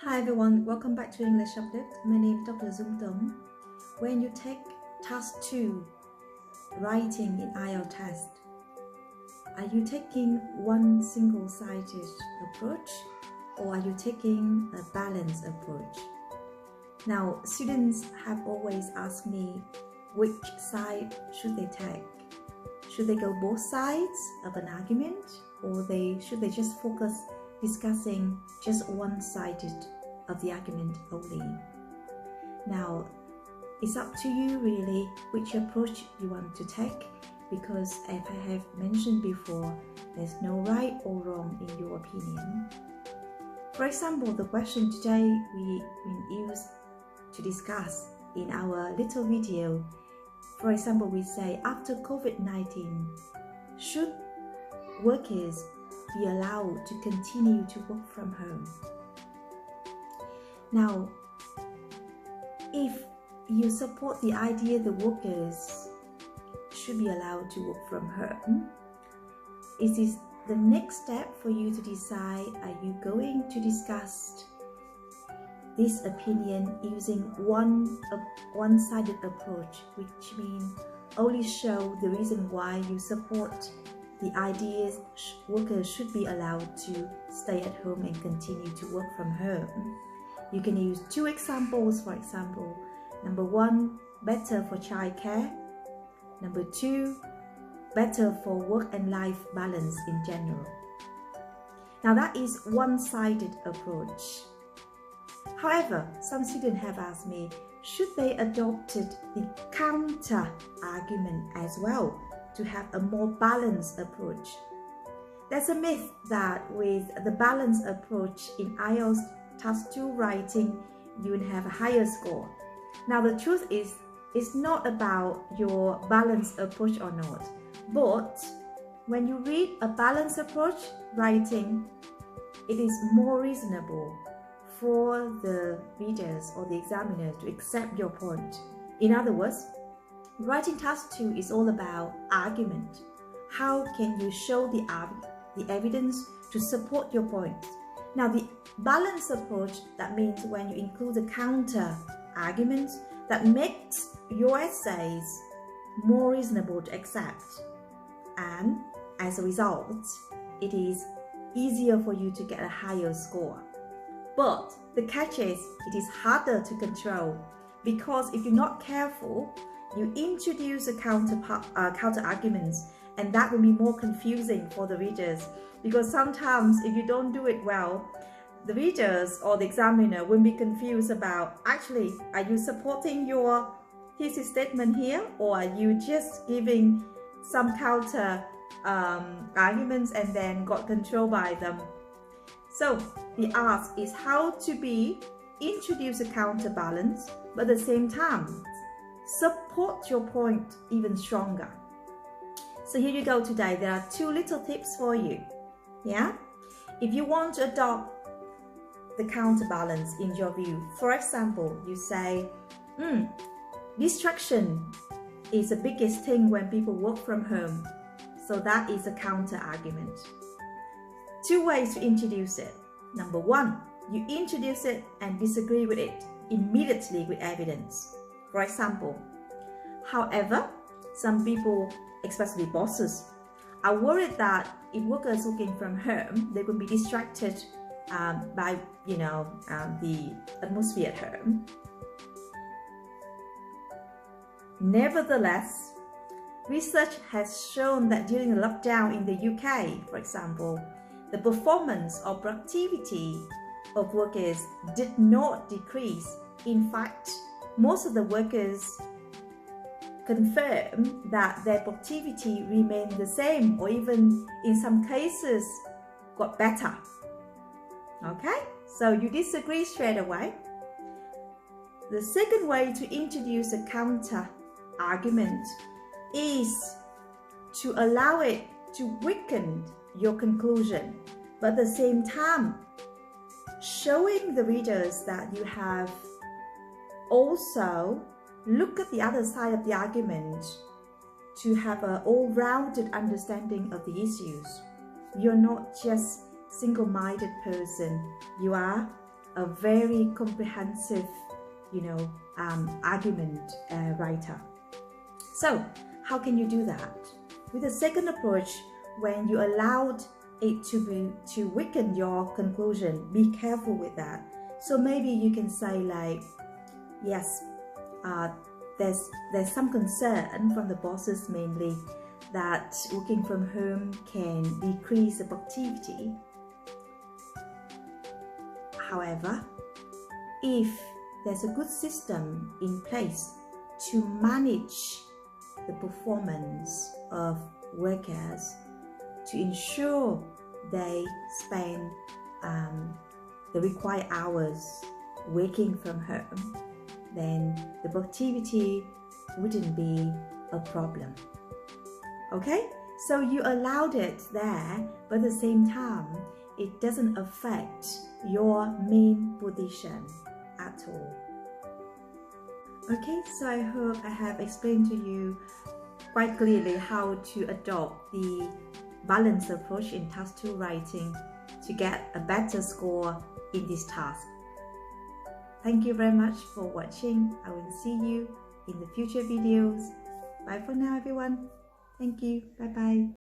Hi everyone, welcome back to English Uplift. My name is Dr. Dung Tong. When you take task 2, writing in IELTS test, are you taking one single-sided approach or are you taking a balanced approach? Now, students have always asked me which side should they take. Should they go both sides of an argument or should they just focus discussing just one sided of the argument only? Now, it's up to you really which approach you want to take, because as I have mentioned before, there's no right or wrong in your opinion. For example, the question today we use to discuss in our little video, for example, we say after COVID-19, should workers be allowed to continue to work from home? Now, if you support the idea the workers should be allowed to work from home, it is the next step for you to decide, are you going to discuss this opinion using one-sided approach, which means only show the reason why you support the ideas workers should be allowed to stay at home and continue to work from home. You can use 2 examples, for example. Number 1, better for childcare. Number 2, better for work and life balance in general. Now that is one-sided approach. However, some students have asked me, should they adopt the counter argument as well to have a more balanced approach? There's a myth that with the balanced approach in IELTS Task 2 writing, you will have a higher score. Now the truth is, it's not about your balanced approach or not, but when you read a balanced approach writing, it is more reasonable for the readers or the examiners to accept your point. In other words, writing task 2 is all about argument. How can you show the evidence to support your point? Now, the balanced approach, that means when you include the counter arguments, that makes your essays more reasonable to accept. And as a result, it is easier for you to get a higher score. But the catch is, it is harder to control, because if you're not careful, you introduce a counter arguments, and that will be more confusing for the readers, because sometimes if you don't do it well, the readers or the examiner will be confused about, actually, are you supporting your thesis statement here, or are you just giving some counter arguments and then got controlled by them? So the ask is how to introduce a counterbalance, but at the same time support your point even stronger. So here you go today. There are 2 little tips for you. Yeah, if you want to adopt the counterbalance in your view, for example, you say, distraction is the biggest thing when people work from home. So that is a counter argument. 2 ways to introduce it. Number 1, you introduce it and disagree with it immediately with evidence. For example, however, some people, especially bosses, are worried that if workers working from home, they will be distracted by the atmosphere at home. Nevertheless, research has shown that during the lockdown in the UK, for example, the performance or productivity of workers did not decrease. In fact, most of the workers confirm that their productivity remained the same, or even in some cases got better. Okay, so you disagree straight away. The second way to introduce a counter argument is to allow it to weaken your conclusion, but at the same time showing the readers that you have also look at the other side of the argument to have an all-rounded understanding of the issues. You're not just single-minded person, you are a very comprehensive, argument writer. So how can you do that? With the second approach, when you allowed it to weaken your conclusion, be careful with that. So maybe you can say like, yes, there's some concern from the bosses mainly that working from home can decrease the productivity. However, if there's a good system in place to manage the performance of workers, to ensure they spend the required hours working from home, then the productivity wouldn't be a problem. Okay, so you allowed it there, but at the same time, it doesn't affect your main position at all. Okay, so I hope I have explained to you quite clearly how to adopt the balanced approach in task 2 writing to get a better score in this task. Thank you very much for watching. I will see you in the future videos. Bye for now, everyone. Thank you. Bye bye.